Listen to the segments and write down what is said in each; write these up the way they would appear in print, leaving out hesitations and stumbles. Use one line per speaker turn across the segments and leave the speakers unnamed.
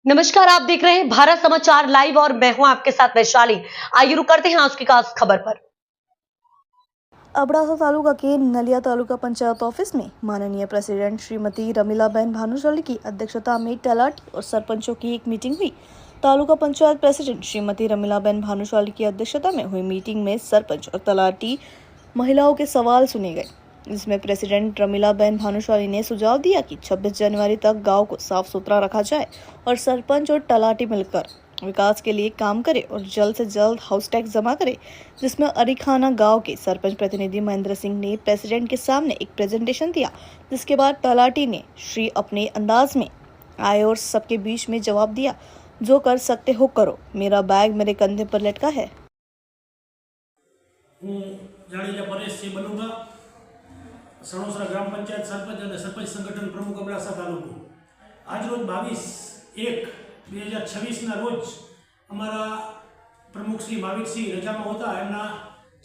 नमस्कार, आप देख रहे हैं भारत समाचार लाइव और मैं हूं आपके साथ वैशाली। आइए रुक करते हैं आज की खास खबर पर।
अबड़ासा तालुका के नलिया तालुका पंचायत ऑफिस में माननीय प्रेसिडेंट श्रीमती रमीलाबेन भानुशाली की अध्यक्षता में तलाटी और सरपंचों की एक मीटिंग हुई। तालुका पंचायत प्रेसिडेंट श्रीमती रमीलाबेन भानुशाली की अध्यक्षता में हुई मीटिंग में सरपंच और तलाटी महिलाओं के सवाल सुने गए, जिसमें प्रेसिडेंट रमीलाबेन भानुशाली ने सुझाव दिया कि 26 जनवरी तक गांव को साफ सुथरा रखा जाए और सरपंच और तलाटी मिलकर विकास के लिए काम करे और जल्द से जल्द हाउस टैक्स जमा करे, जिसमें अरीखाना गांव के सरपंच प्रतिनिधि महेंद्र सिंह ने प्रेसिडेंट के सामने एक प्रेजेंटेशन दिया, जिसके बाद तलाटी ने श्री अपने अंदाज में आए और सबके बीच में जवाब दिया, जो कर सकते हो करो, मेरा बैग मेरे कंधे पर लटका है।
सणोसरा ग्राम पंचायत सरपंच और सरपंच संगठन प्रमुख अबड़ासा तालुको आज रोज 22/1/2026 रोज अमरा प्रमुख श्री भाविक सिंह रजा में होता एमना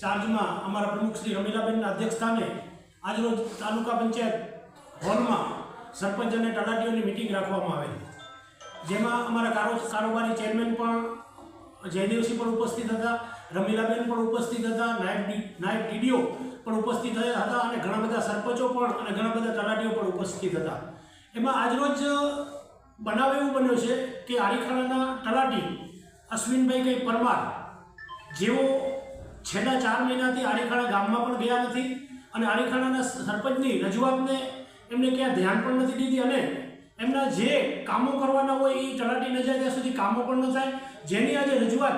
चार्ज में अमरा प्रमुख श्री रमीलाबेन अध्यक्षता में आज रोज तालुका पंचायत हॉल में सरपंच और तलाटीओं की मीटिंग राखवामां आवेली, जेमां अमरा कारोबारी चेरमेन पण जयदेवसिंह पण उपस्थित था, रमीलाबेन पण उपस्थित था, नायब टीडीओ पण उपस्थित था और घणा बधा सरपंचों पण और घणा बधा तलाटीओ पण उपस्थित था। एमां आज रोज बनाव एवुं बन्यो छे कि आरीखाणाना तलाटी अश्विनभाई कई परमार जेओ छेल्ला 4 महीनाथी आरीखाणा गाममां पण गया नथी अने आरीखाणाना सरपंचनी रजूआतने एमणे क्यां ध्यान पण नथी दीधी अने एमना जे कामों करवाना होय ए तलाटी न जाय त्यां सुधी कामों पण न थाय, जेनी आजे रजूआत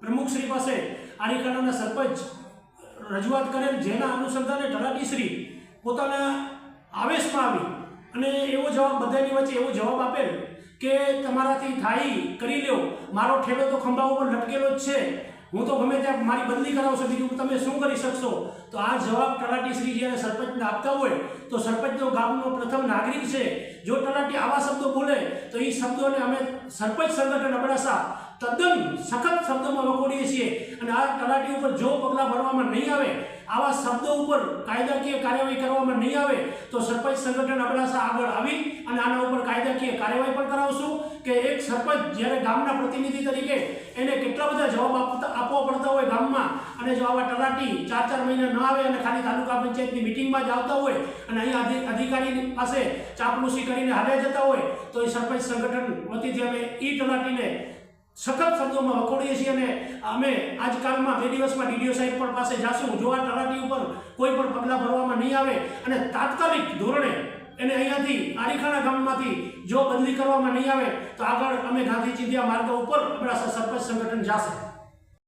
प्रमुख श्री पासे आरीखाणाना सरपंच रजूआत करेल, जेना अनुसंधाने तलाटी श्री पोताना आवेशमां आवी अने एवो जवाब बधानी वच्चे एवो जवाब आपेल के तमाराथी थाई करी ल्यो, मारो ठेलो तो खंभा उपर लटकेलो ज छे, हूँ तो गमे त्यां मारी बदली करावशो, बीजुं तमे शुं करी शकशो। तो आ जवाब तलाटी श्री ज्यारे सरपंचने आपता होय तो सरपंच गामनो प्रथम नागरिक छे, जो तलाटी आवा शब्दों बोले तो ये शब्दों ने अमे सरपंच संगठन अबड़ासा तद्दन सखत शब्दों में वखोड़ीए छीए अने आ तलाटी पर जो पगला भरवामां नहीं आवे, आवा शब्दों पर कायदाकीय कार्यवाही करवामां नहीं आवे तो सरपंच संगठन अबड़ासा आगळ आवी अने आना उपर कायदाकीय कार्यवाही पण करावशुं के एक सरपंच ज्यारे गामना प्रतिनिधि तरीके एने केटला बधा जवाब आपवा पड़ता होय गाममां अने जो आवा तलाटी 4-4 महीना न आवे अने खाली तालुका पंचायतनी मीटिंगमां ज आवता होय अने अहींया अधिकारी पासे चापलूसी करीने हाल्या जता होय तो ए सरपंच संगठन वतीथी अमे ई तलाटीने सखत शब्दों में वखोड़ीए छीए अने अमे आजकाल में 2 दिवस में डीडीओ साहेब पर पासे जाशुं, जो आ तलाटी पर कोई पण पगला भरवामां नहीं आवे अने तात्कालिक धोरणे एने अहींयाथी आरीखाणा गाममांथी जो बदली करवामां नहीं आवे तो आगळ अमे गांधी चींधिया मार्ग पर अबड़ासा सरपंच संगठन जाशे।